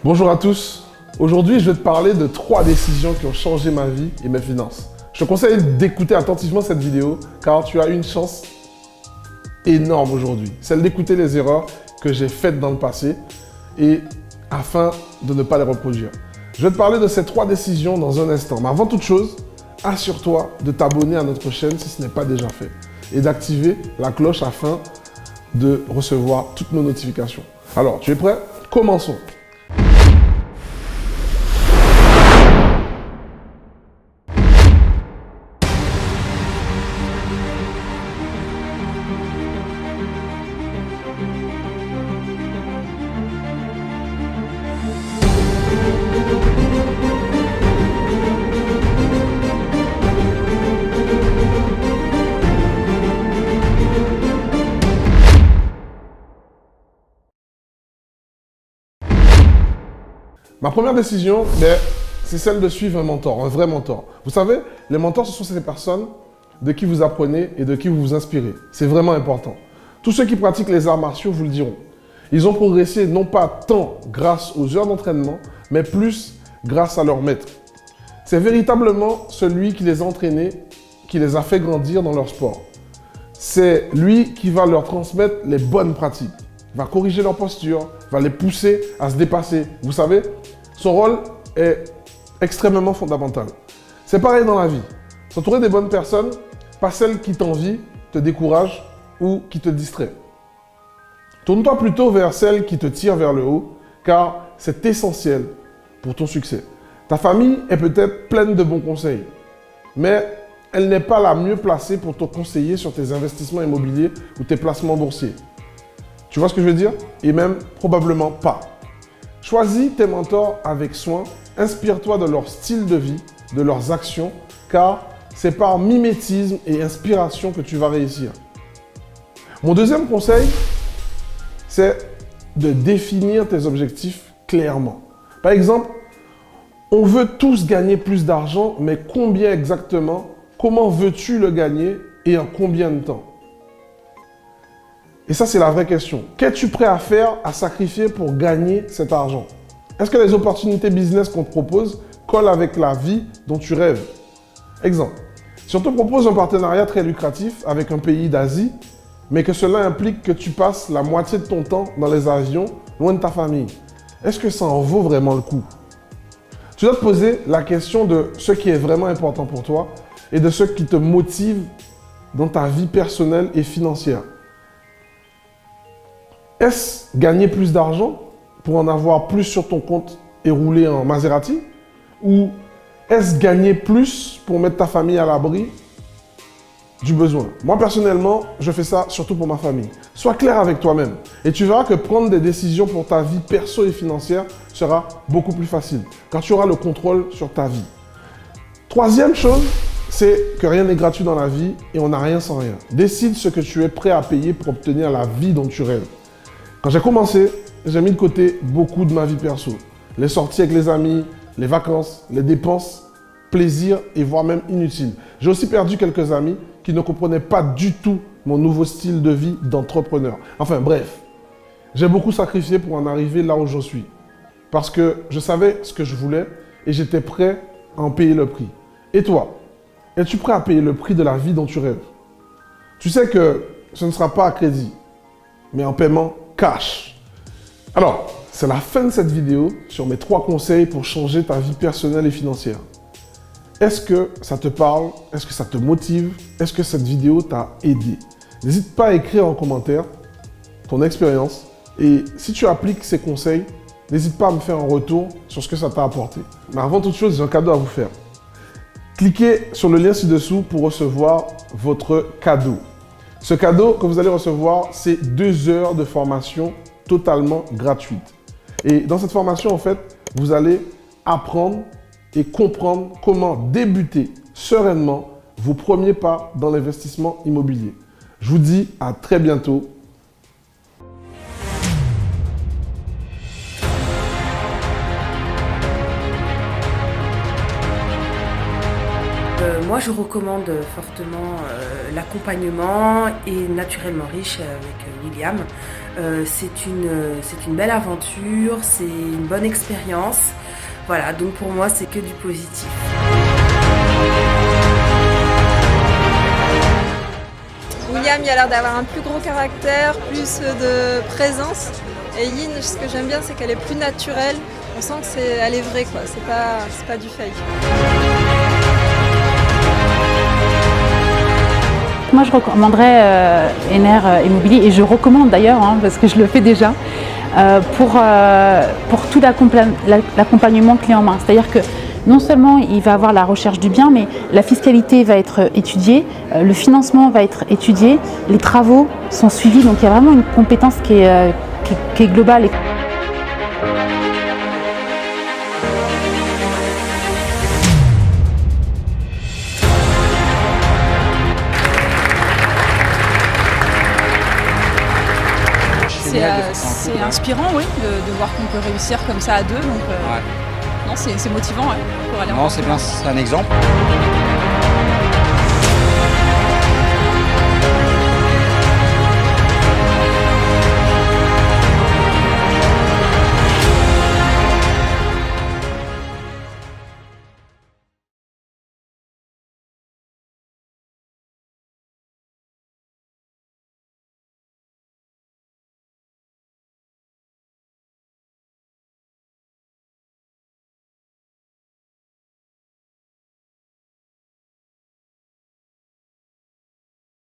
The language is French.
Bonjour à tous. Aujourd'hui, je vais te parler de 3 décisions qui ont changé ma vie et mes finances. Je te conseille d'écouter attentivement cette vidéo car tu as une chance énorme aujourd'hui. Celle d'écouter les erreurs que j'ai faites dans le passé et afin de ne pas les reproduire. Je vais te parler de ces 3 décisions dans un instant. Mais avant toute chose, assure-toi de t'abonner à notre chaîne si ce n'est pas déjà fait et d'activer la cloche afin de recevoir toutes nos notifications. Alors, tu es prêt? Commençons. Ma première décision, c'est celle de suivre un mentor, un vrai mentor. Vous savez, les mentors, ce sont ces personnes de qui vous apprenez et de qui vous vous inspirez. C'est vraiment important. Tous ceux qui pratiquent les arts martiaux vous le diront. Ils ont progressé non pas tant grâce aux heures d'entraînement, mais plus grâce à leur maître. C'est véritablement celui qui les a entraînés, qui les a fait grandir dans leur sport. C'est lui qui va leur transmettre les bonnes pratiques, va corriger leur posture, va les pousser à se dépasser. Vous savez, son rôle est extrêmement fondamental. C'est pareil dans la vie. S'entourer des bonnes personnes, pas celles qui t'envient, te découragent ou qui te distraient. Tourne-toi plutôt vers celles qui te tirent vers le haut, car c'est essentiel pour ton succès. Ta famille est peut-être pleine de bons conseils, mais elle n'est pas la mieux placée pour te conseiller sur tes investissements immobiliers ou tes placements boursiers. Tu vois ce que je veux dire? Et même probablement pas. Choisis tes mentors avec soin, inspire-toi de leur style de vie, de leurs actions, car c'est par mimétisme et inspiration que tu vas réussir. Mon deuxième conseil, c'est de définir tes objectifs clairement. Par exemple, on veut tous gagner plus d'argent, mais combien exactement? Comment veux-tu le gagner et en combien de temps? Et ça, c'est la vraie question. Qu'es-tu prêt à faire, à sacrifier pour gagner cet argent? Est-ce que les opportunités business qu'on te propose collent avec la vie dont tu rêves? Exemple, si on te propose un partenariat très lucratif avec un pays d'Asie, mais que cela implique que tu passes la moitié de ton temps dans les avions, loin de ta famille, est-ce que ça en vaut vraiment le coup? Tu dois te poser la question de ce qui est vraiment important pour toi et de ce qui te motive dans ta vie personnelle et financière. Est-ce gagner plus d'argent pour en avoir plus sur ton compte et rouler en Maserati? Ou est-ce gagner plus pour mettre ta famille à l'abri du besoin? Moi, personnellement, je fais ça surtout pour ma famille. Sois clair avec toi-même et tu verras que prendre des décisions pour ta vie perso et financière sera beaucoup plus facile car tu auras le contrôle sur ta vie. Troisième chose, c'est que rien n'est gratuit dans la vie et on n'a rien sans rien. Décide ce que tu es prêt à payer pour obtenir la vie dont tu rêves. Quand j'ai commencé, j'ai mis de côté beaucoup de ma vie perso. Les sorties avec les amis, les vacances, les dépenses, plaisirs et voire même inutiles. J'ai aussi perdu quelques amis qui ne comprenaient pas du tout mon nouveau style de vie d'entrepreneur. Enfin bref, j'ai beaucoup sacrifié pour en arriver là où je suis. Parce que je savais ce que je voulais et j'étais prêt à en payer le prix. Et toi, es-tu prêt à payer le prix de la vie dont tu rêves? Tu sais que ce ne sera pas à crédit, mais en paiement cash. Alors, c'est la fin de cette vidéo sur mes 3 conseils pour changer ta vie personnelle et financière. Est-ce que ça te parle? Est-ce que ça te motive? Est-ce que cette vidéo t'a aidé? N'hésite pas à écrire en commentaire ton expérience et si tu appliques ces conseils, n'hésite pas à me faire un retour sur ce que ça t'a apporté. Mais avant toute chose, j'ai un cadeau à vous faire. Cliquez sur le lien ci-dessous pour recevoir votre cadeau. Ce cadeau que vous allez recevoir, c'est 2 heures de formation totalement gratuite. Et dans cette formation, en fait, vous allez apprendre et comprendre comment débuter sereinement vos premiers pas dans l'investissement immobilier. Je vous dis à très bientôt. Moi, je recommande fortement l'accompagnement et naturellement riche avec William. C'est une belle aventure, c'est une bonne expérience. Voilà, donc pour moi, c'est que du positif. William, il a l'air d'avoir un plus gros caractère, plus de présence. Et Yin, ce que j'aime bien, c'est qu'elle est plus naturelle. On sent qu'elle est vraie, quoi. C'est pas du fake. Moi, je recommanderais NR Immobilier, et je recommande d'ailleurs, parce que je le fais déjà, pour tout l'accompagnement clé en main. C'est-à-dire que non seulement il va avoir la recherche du bien, mais la fiscalité va être étudiée, le financement va être étudié, les travaux sont suivis, donc il y a vraiment une compétence qui est globale. C'est inspirant, oui, de voir qu'on peut réussir comme ça à deux. Donc, non, c'est motivant, ouais, pour aller en. Non, c'est bien, c'est un exemple.